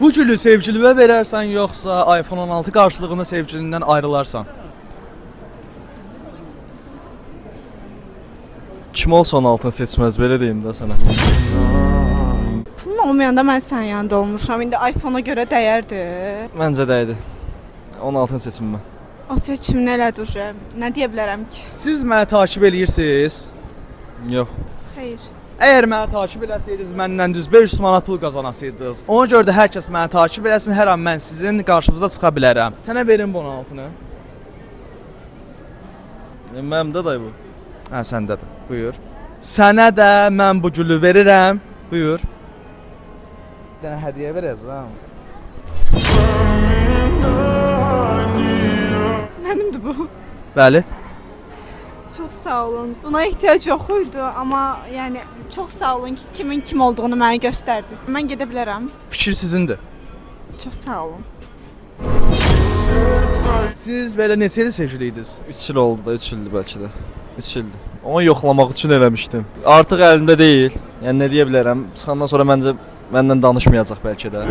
Bu gülü sevgiliyə verərsən yoxsa iPhone 16 qarşılığında sevgilindən ayrılarsan? Kim olsa 16-ını seçməz, belə deyim də sənə. Pulun olmayanda mən sənin yanında olmuşam. İndi iPhone-a görə dəyərdi. Məncə dəydi. 16-ını seçim mən. O seçim nələdir uje? Nə deyə bilərəm ki? Siz məni takip edirsiniz? Yox. Xeyr. Əgər məni takip eləsəydiniz məndən düz 500 manat pul qazanasıydınız. Ona görə də hər kəs məni takip eləsin, hər an mən sizin qarşınıza çıxa bilərəm. Sənə verim bu 16-nı. Mənim də dayı bu. Hə, səndədir. Buyur. Sənə də mən bu gülü verirəm. Buyur. Bir dənə hədiyyə verəcəm. Mənimdir bu. Bəli. Çox sağ olun. Buna ehtiyac yox idi, amma yəni çox sağ olun ki, kimin kim olduğunu mənə göstərdiniz. Mən gedə bilərəm. Fikir sizindir. Çox sağ olun. Siz belə neçə il sevgili idiniz? 3 il oldu da, 3 ildir bəlkə də. 3 ildir. Onu yoxlamaq üçün eləmişdim. Artıq əlimdə deyil. Yəni nə deyə bilərəm? Çıxandan sonra məncə məndən danışmayacaq bəlkə də.